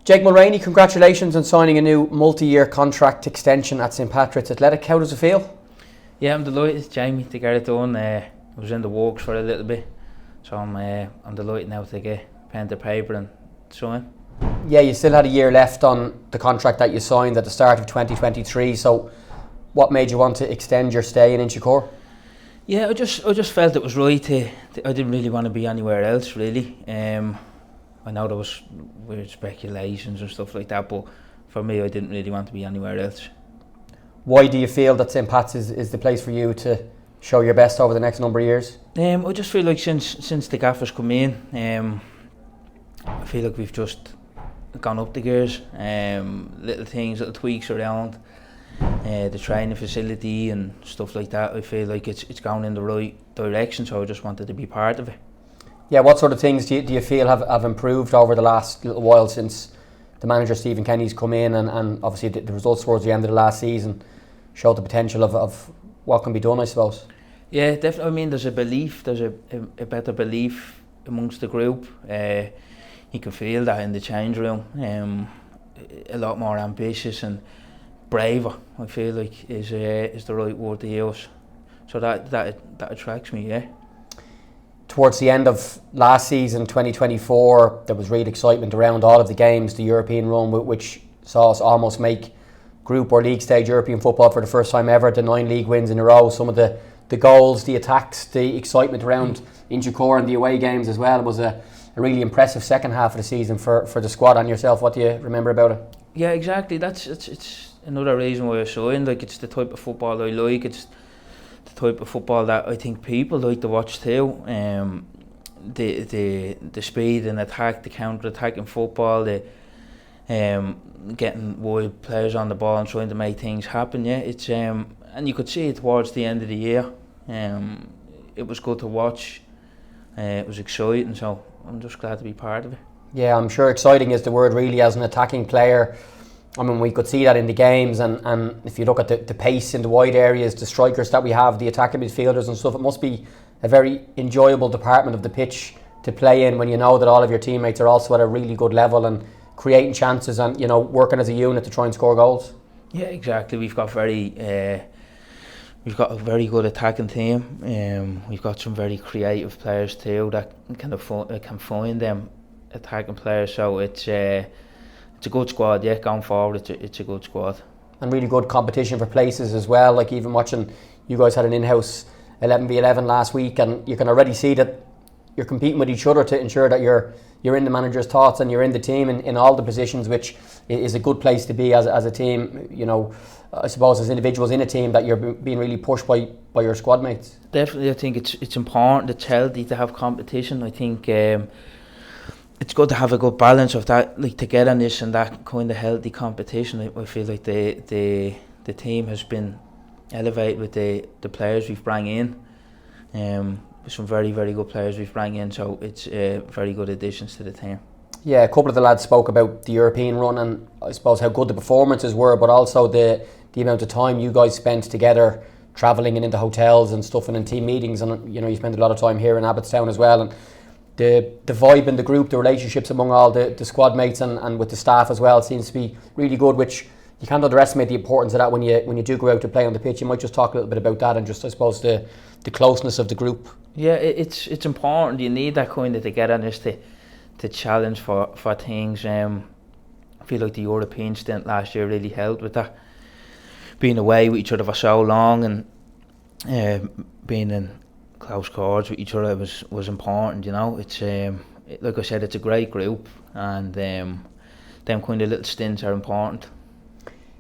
Jake Mulraney, congratulations on signing a new multi-year contract extension at 𝗱𝗶𝗱. How does it feel? Yeah, I'm delighted, Jamie, to get it done. I was in the works for a little bit, so I'm delighted now to get pen to paper and sign. Yeah, you still had a year left on the contract that you signed at the start of 2023. So, what made you want to extend your stay in 𝗱𝗄𝗄? Yeah, I just felt it was right I didn't really want to be anywhere else, really. I know there was weird speculations and stuff like that, but for me, I didn't really want to be anywhere else. Why do you feel that 𝗱𝗏𝗏 is the place for you to show your best over the next number of years? I just feel like since the gaffers come in, I feel like we've just gone up the gears. Little things, little tweaks around the training facility and stuff like that. I feel like it's going in the right direction, so I just wanted to be part of it. Yeah, what sort of things do you feel have improved over the last little while since the manager Stephen Kenny's come in, and obviously the results towards the end of the last season showed the potential of what can be done, I suppose? Yeah, definitely. I mean, there's a better belief amongst the group. You can feel that in the change room. A lot more ambitious and braver, I feel like is the right word to use. So that attracts me, yeah. Towards the end of last season, 2024, there was real excitement around all of the games, the European run, which saw us almost make group or league stage European football for the first time ever, the 9 league wins in a row. Some of the goals, the attacks, the excitement around 𝗱𝗄𝗄 and the away games as well. It was a really impressive second half of the season for the squad and yourself. What do you remember about it? Yeah, exactly. It's another reason why I signed. Like, it's the type of football I like. It's the type of football that I think people like to watch too. The speed and attack, the counter-attacking football, the getting wide players on the ball and trying to make things happen. Yeah, it's and you could see it towards the end of the year. It was good to watch. It was exciting, so I'm just glad to be part of it. Yeah, I'm sure exciting is the word really as an attacking player. I mean, we could see that in the games, and if you look at the pace in the wide areas, the strikers that we have, the attacking midfielders and stuff, it must be a very enjoyable department of the pitch to play in when you know that all of your teammates are also at a really good level and creating chances and, you know, working as a unit to try and score goals. Yeah, exactly. We've got a very good attacking team. We've got some very creative players too that can find them attacking players. So it's a good squad. Yeah, going forward, it's a good squad. And really good competition for places as well. Like, even watching, you guys had an in-house 11v11 last week, and you can already see that you're competing with each other to ensure that you're in the manager's thoughts and you're in the team in all the positions, which is a good place to be as a team. You know, I suppose as individuals in a team, that you're being really pushed by your squad mates. Definitely, I think it's important. It's healthy to have competition. I think it's good to have a good balance of that, like togetherness and that kind of healthy competition. I feel like the team has been elevated with the players we've brought in. Some very, very good players we've brought in, so it's very good additions to the team. Yeah, a couple of the lads spoke about the European run and I suppose how good the performances were, but also the amount of time you guys spent together travelling and into hotels and stuff and in team meetings, and you know, you spent a lot of time here in Abbottstown as well, and the vibe in the group, the relationships among all the squad mates and with the staff as well seems to be really good, which you can't underestimate the importance of that when you do go out to play on the pitch. You might just talk a little bit about that and just, I suppose, the closeness of the group. Yeah, it's important. You need that kind of togetherness to challenge for things. I feel like the European stint last year really helped with that. Being away with each other for so long and being in close quarters with each other was important. You know, it's like I said, it's a great group, and them kind of little stints are important.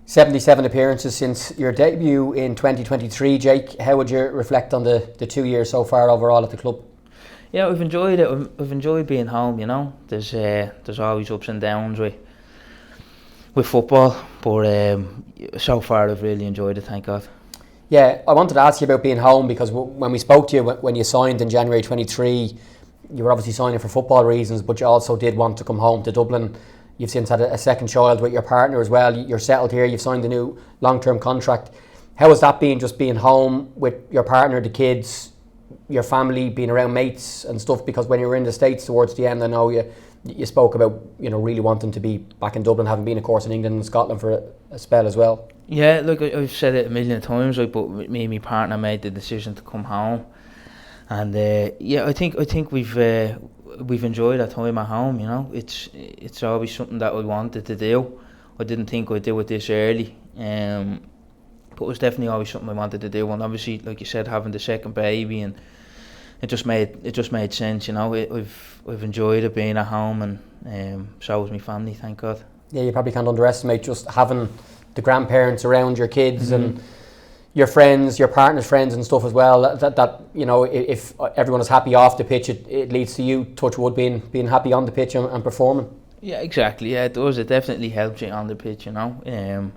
77 appearances since your debut in 2023, Jake. How would you reflect on the 2 years so far overall at the club? Yeah, I've enjoyed it. I've enjoyed being home. You know, there's always ups and downs with football, but so far I've really enjoyed it, thank God. Yeah, I wanted to ask you about being home because when we spoke to you when you signed in January 23, you were obviously signing for football reasons, but you also did want to come home to Dublin. You've since had a second child with your partner as well. You're settled here. You've signed a new long-term contract. How has that been, just being home with your partner, the kids, your family, being around mates and stuff? Because when you were in the States towards the end, I know you you spoke about, you know, really wanting to be back in Dublin, having been, of course, in England and Scotland for a spell as well. Yeah, look, I've said it a million times, like, but me and my partner made the decision to come home, and yeah, I think we've enjoyed our time at home. You know, it's always something that I wanted to do. I didn't think I'd do it this early, but it was definitely always something I wanted to do. And obviously, like you said, having the second baby, and it just made sense. You know, I've enjoyed it being at home, and so was my family, thank God. Yeah, you probably can't underestimate just having the grandparents around your kids and your friends, your partner's friends and stuff as well. That you know, if everyone is happy off the pitch, it leads to you, touch wood, being happy on the pitch and performing. Yeah, exactly. Yeah, it does. It definitely helps you on the pitch, you know.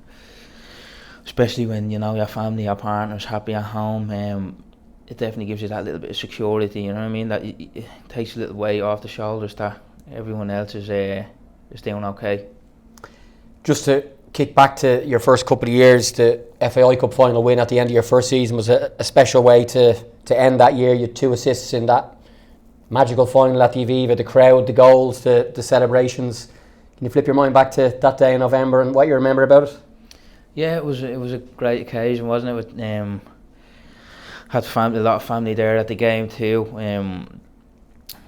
Especially when, you know, your family, your partner's happy at home. It definitely gives you that little bit of security. You know what I mean? That it takes a little weight off the shoulders that everyone else is doing okay. Just to kick back to your first couple of years, the FAI Cup final win at the end of your first season was a special way to end that year. You had 2 assists in that magical final at the 𝗱𝗨𝗟𝗏, the crowd, the goals, the celebrations. Can you flip your mind back to that day in November and what you remember about it? Yeah, it was a great occasion, wasn't it? With, had a lot of family there at the game too.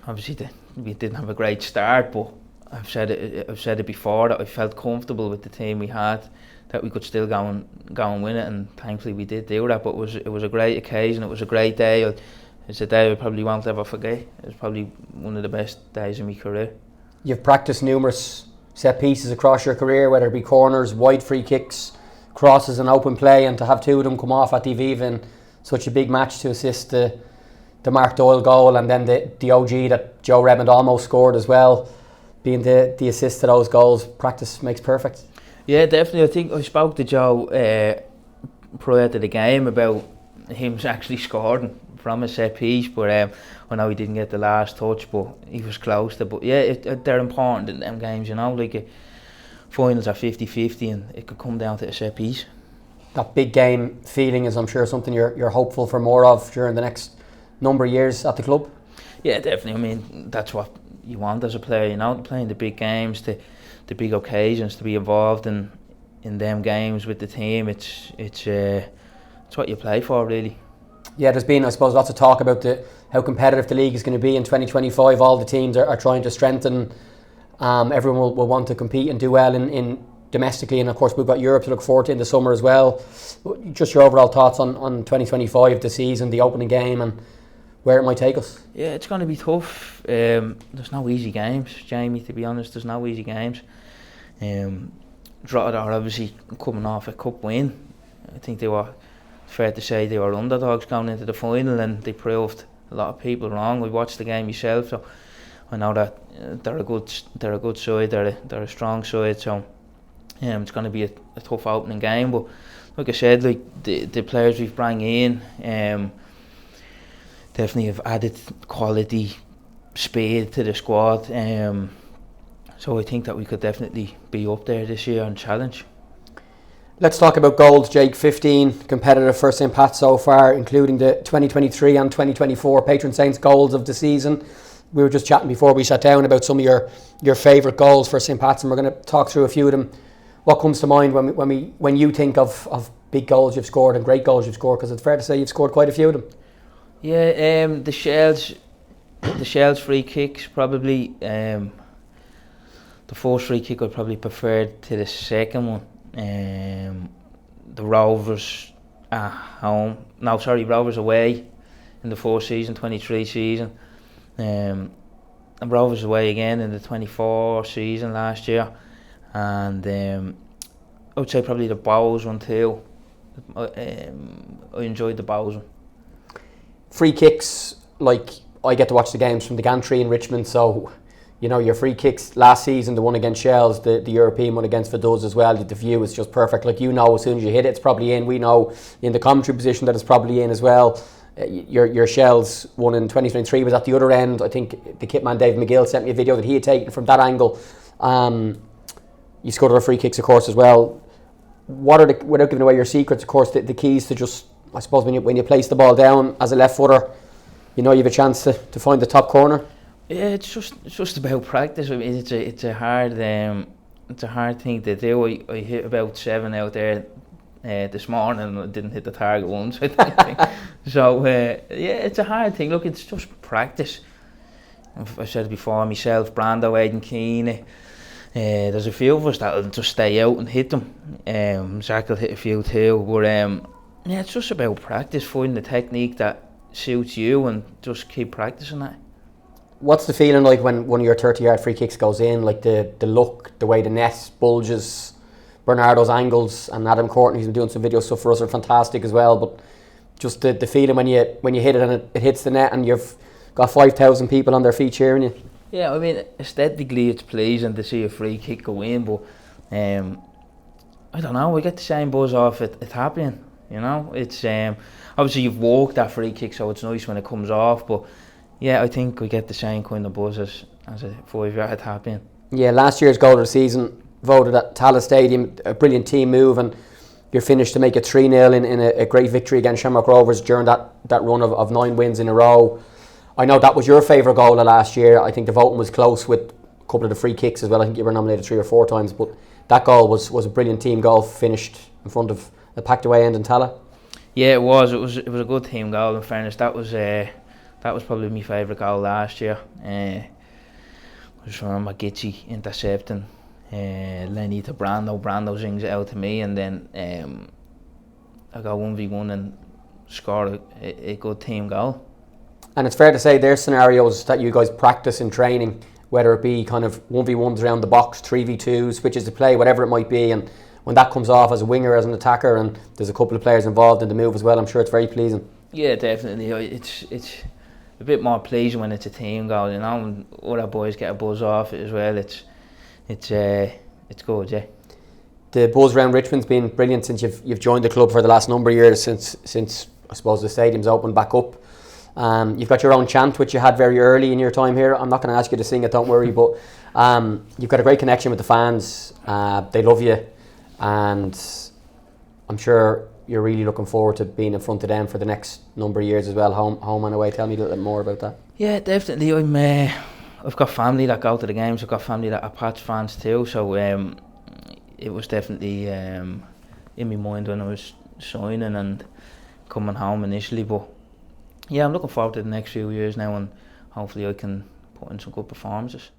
Obviously we didn't have a great start, but I've said it before that I felt comfortable with the team we had, that we could still go and win it, and thankfully we did do that. But it was a great occasion. It was a great day. It's a day I probably won't ever forget. It was probably one of the best days of my career. You've practiced numerous set pieces across your career, whether it be corners, wide free kicks, crosses and open play, and to have 2 of them come off at the 𝗱𝗨𝗟𝗏 in such a big match to assist the Mark Doyle goal, and then the OG that Joe Redmond almost scored as well, being the assist to those goals. Practice makes perfect. Yeah, definitely. I think I spoke to Joe prior to the game about him actually scoring from a set piece, but I know he didn't get the last touch, but he was close to. But yeah, they're important in them games, you know, like finals are 50-50 and it could come down to a set piece. That big game feeling is, I'm sure, something you're hopeful for more of during the next number of years at the club. Yeah, definitely. I mean, that's what you want as a player, you know, playing the big games, the big occasions, to be involved in them games with the team. It's what you play for, really. Yeah, there's been, I suppose, lots of talk about how competitive the league is going to be in 2025. All the teams are trying to strengthen. Everyone will want to compete and do well in domestically, and of course we've got Europe to look forward to in the summer as well. Just your overall thoughts on 2025, the season, the opening game, and where it might take us. Yeah, it's going to be tough. There's no easy games, Jamie, to be honest. There's no easy games. Drogheda are obviously coming off a cup win. I think they were, fair to say, they were underdogs going into the final, and they proved a lot of people wrong. We watched the game myself, so I know that they're a good side. They're a strong side, so it's going to be a tough opening game. But like I said, like the players we've brought in definitely have added quality, speed to the squad. So I think that we could definitely be up there this year and challenge. Let's talk about goals, Jake. 15 competitive for St. Pat's so far, including the 2023 and 2024 patron saints goals of the season. We were just chatting before we sat down about some of your favourite goals for St. Pat's, and we're going to talk through a few of them. What comes to mind when you think of big goals you've scored and great goals you've scored? Because it's fair to say you've scored quite a few of them. Yeah, the Shells free kicks probably. The first free kick I probably preferred to the second one. The Rovers at home. No, sorry, Rovers away in the 4th season, 23 season. And Rovers away again in the 24 season last year. And I would say probably the Bowes one too. I enjoyed the Bowes one. Free kicks, like I get to watch the games from the gantry in Richmond, so you know your free kicks last season, the one against Shells, the European one against 𝗱𝗏𝗏 as well, the view is just perfect. Like, you know, as soon as you hit it, it's probably in. We know in the commentary position that it's probably in as well. Your Shells one in 2023 was at the other end. I think the kit man Dave McGill sent me a video that he had taken from that angle. You scored other free kicks, of course, as well. What are without giving away your secrets, of course, the keys to just, I suppose, when you place the ball down as a left footer, you know you have a chance to find the top corner? Yeah, it's just about practice. I mean, it's a hard thing to do. I hit about 7 out there this morning and I didn't hit the target once, I think. So yeah, it's a hard thing. Look, it's just practice. I said it before, myself, 𝗱𝗶𝗱𝗿𝗲, there's a few of us that'll just stay out and hit them. Zach will hit a few too, but yeah, it's just about practice, finding the technique that suits you and just keep practicing that. What's the feeling like when one of your 30-yard free kicks goes in? Like the look, the way the net bulges, Bernardo's angles, and Adam Courtney, who's been doing some video stuff for us, are fantastic as well. But just the feeling when you hit it and it hits the net and you've got 5,000 people on their feet cheering you. Yeah, I mean, aesthetically it's pleasing to see a free kick go in, but I don't know, we get the same buzz off it happening, you know. It's obviously you've walked that free kick, so it's nice when it comes off, but yeah, I think we get the same kind of buzz as a 5-yard happening. Yeah, last year's goal of the season, voted at 𝗱𝗏 Stadium, a brilliant team move, and you're finished to make it 3-0 in a great victory against Shamrock Rovers during that run of 9 wins in a row. I know that was your favourite goal of last year. I think the voting was close with a couple of the free kicks as well. I think you were nominated 3 or 4 times, but that goal was a brilliant team goal, finished in front of the packed away end in 𝗱𝗏. Yeah, it was a good team goal, in fairness. That was probably my favourite goal last year. It was from 𝗱𝗁𝗟 intercepting Lenny to Brando. Brando zings it out to me, and then I got 1v1 and scored a good team goal. And it's fair to say there's scenarios that you guys practice in training, whether it be kind of 1v1s around the box, 3v2s, switches to play, whatever it might be, and when that comes off as a winger, as an attacker, and there's a couple of players involved in the move as well, I'm sure it's very pleasing. Yeah, definitely. It's a bit more pleasing when it's a team goal, you know, and other boys get a buzz off it as well. It's good, yeah. The buzz around Richmond's been brilliant since you've joined the club for the last number of years, since I suppose the stadium's opened back up. You've got your own chant, which you had very early in your time here. I'm not going to ask you to sing it, don't worry, but you've got a great connection with the fans. They love you, and I'm sure you're really looking forward to being in front of them for the next number of years as well, home and away. Tell me a little bit more about that. Yeah, definitely. I've got family that go to the games. I've got family that are Pats fans too, so it was definitely in my mind when I was signing and coming home initially, but yeah, I'm looking forward to the next few years now, and hopefully I can put in some good performances.